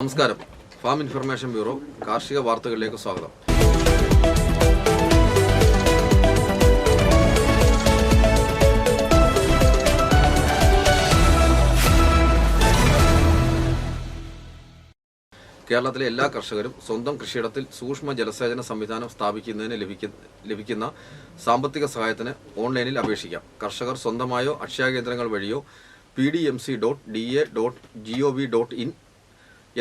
നമസ്കാരം. Farm information bureau കാർഷിക വാർത്തകളിലേക്ക് സ്വാഗതം. കേരളത്തിലെ എല്ലാ കർഷകരും സ്വന്തം കൃഷിയിടത്തിൽ സൂക്ഷ്മ ജലസേചന സംവിധാനം സ്ഥാപിക്കുന്നതിന് ലഭിക്കുന്ന സാമ്പത്തിക സഹായത്തിന് ഓൺലൈനിൽ അപേക്ഷിക്കാം. കർഷകർ സ്വന്തമായോ അക്ഷയ കേന്ദ്രങ്ങൾ വഴിയോ pdmc.da.gov.in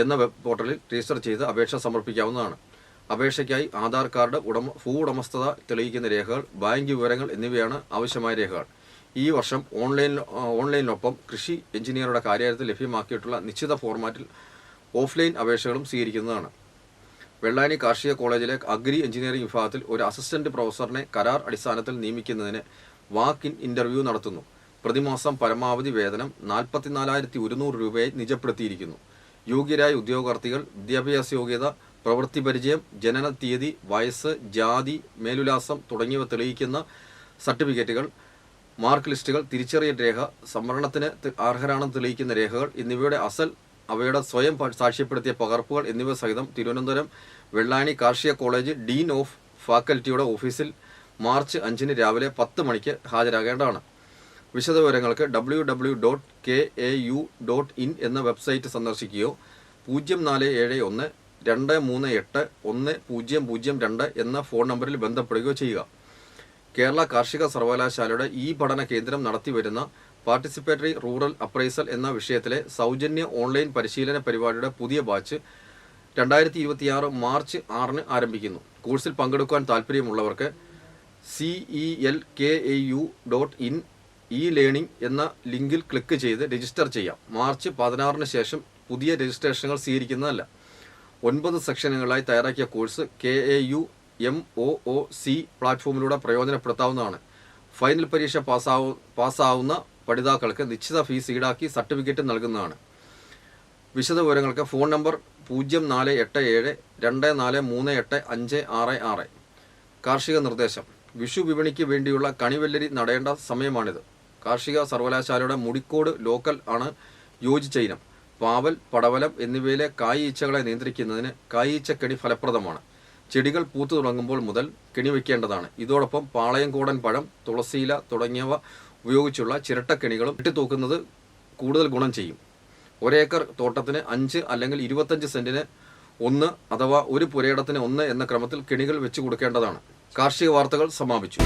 എന്ന വെബ് പോർട്ടലിൽ രജിസ്റ്റർ ചെയ്ത് അപേക്ഷ സമർപ്പിക്കാവുന്നതാണ്. അപേക്ഷയ്ക്കായി ആധാർ കാർഡ്, ഭൂ ഉടമസ്ഥത തെളിയിക്കുന്ന രേഖകൾ, ബാങ്ക് വിവരങ്ങൾ എന്നിവയാണ് ആവശ്യമായ രേഖകൾ. ഈ വർഷം ഓൺലൈനിനൊപ്പം കൃഷി എഞ്ചിനീയറുടെ കാര്യത്തിൽ ലഭ്യമാക്കിയിട്ടുള്ള നിശ്ചിത ഫോർമാറ്റിൽ ഓഫ്ലൈൻ അപേക്ഷകളും സ്വീകരിക്കുന്നതാണ്. വെള്ളായണി കാർഷിക കോളേജിലെ അഗ്രി എഞ്ചിനീയറിംഗ് വിഭാഗത്തിൽ ഒരു അസിസ്റ്റന്റ് പ്രൊഫസറിനെ കരാർ അടിസ്ഥാനത്തിൽ നിയമിക്കുന്നതിന് വാക്ക് ഇൻ ഇന്റർവ്യൂ നടത്തുന്നു. പ്രതിമാസം പരമാവധി വേതനം 44,100 രൂപയായി നിജപ്പെടുത്തിയിരിക്കുന്നു. യോഗ്യരായ ഉദ്യോഗാർത്ഥികൾ വിദ്യാഭ്യാസ യോഗ്യത, പ്രവൃത്തി പരിചയം, ജനന തീയതി, വയസ്സ്, ജാതി, മേലുല്ലാസം തുടങ്ങിയവ തെളിയിക്കുന്ന സർട്ടിഫിക്കറ്റുകൾ, മാർക്ക് ലിസ്റ്റുകൾ, തിരിച്ചറിയൽ രേഖ, സംവരണത്തിന് അർഹരാണെന്ന് തെളിയിക്കുന്ന രേഖകൾ എന്നിവയുടെ അസൽ, അവയുടെ സ്വയം സാക്ഷ്യപ്പെടുത്തിയ പകർപ്പുകൾ എന്നിവ സഹിതം തിരുവനന്തപുരം വെള്ളായണി കാർഷിക കോളേജ് ഡീൻ ഓഫ് ഫാക്കൽറ്റിയുടെ ഓഫീസിൽ മാർച്ച് 5 രാവിലെ 10 മണിക്ക് ഹാജരാകേണ്ടതാണ്. വിശദവിവരങ്ങൾക്ക് www.kau.in എന്ന വെബ്സൈറ്റ് സന്ദർശിക്കുകയോ 0471-238-1002 എന്ന ഫോൺ നമ്പറിൽ ബന്ധപ്പെടുകയോ ചെയ്യുക. കേരള കാർഷിക സർവകലാശാലയുടെ ഈ പഠന കേന്ദ്രം നടത്തിവരുന്ന പാർട്ടിസിപ്പേറ്ററി റൂറൽ അപ്രൈസൽ എന്ന വിഷയത്തിലെ സൗജന്യ ഓൺലൈൻ പരിശീലന പരിപാടിയുടെ പുതിയ ബാച്ച് 2026 മാർച്ച് 6 ആരംഭിക്കുന്നു. കോഴ്സിൽ പങ്കെടുക്കാൻ താൽപ്പര്യമുള്ളവർക്ക് celkau.in ലേണിംഗ് എന്ന ലിങ്കിൽ ക്ലിക്ക് ചെയ്ത് രജിസ്റ്റർ ചെയ്യാം. മാർച്ച് 16 ശേഷം പുതിയ രജിസ്ട്രേഷനുകൾ സ്വീകരിക്കുന്നതല്ല. 9 സെക്ഷനുകളായി തയ്യാറാക്കിയ കോഴ്സ് KAU MOOC പ്ലാറ്റ്ഫോമിലൂടെ പ്രയോജനപ്പെടുത്താവുന്നതാണ്. ഫൈനൽ പരീക്ഷ പാസ്സാവുന്ന പഠിതാക്കൾക്ക് നിശ്ചിത ഫീസ് ഈടാക്കി സർട്ടിഫിക്കറ്റ് നൽകുന്നതാണ്. വിശദവിവരങ്ങൾക്ക് ഫോൺ നമ്പർ 0487-2438-566. കാർഷിക നിർദ്ദേശം: വിഷു വിപണിക്ക് വേണ്ടിയുള്ള കണിവെള്ളരി നടേണ്ട സമയമാണിത്. കാർഷിക സർവകലാശാലയുടെ മുടിക്കോട് ലോക്കൽ ആണ് യോജിച്ച ഇനം. പാവൽ, പടവലം എന്നിവയിലെ കായീച്ചകളെ നിയന്ത്രിക്കുന്നതിന് കായീച്ചക്കെണി ഫലപ്രദമാണ്. ചെടികൾ പൂത്തു തുടങ്ങുമ്പോൾ മുതൽ കെണി വയ്ക്കേണ്ടതാണ്. ഇതോടൊപ്പം പാളയംകോടൻ പഴം, തുളസിയില തുടങ്ങിയവ ഉപയോഗിച്ചുള്ള ചിരട്ടക്കെണികളും ഇട്ടുതൂക്കുന്നത് കൂടുതൽ ഗുണം ചെയ്യും. ഒരേക്കർ തോട്ടത്തിന് 5 അല്ലെങ്കിൽ 25 സെന്റിന് 1 അഥവാ ഒരു പുരയിടത്തിന് 1 എന്ന ക്രമത്തിൽ കെണികൾ വെച്ച് കൊടുക്കേണ്ടതാണ്. കാർഷിക വാർത്തകൾ സമാപിച്ചു.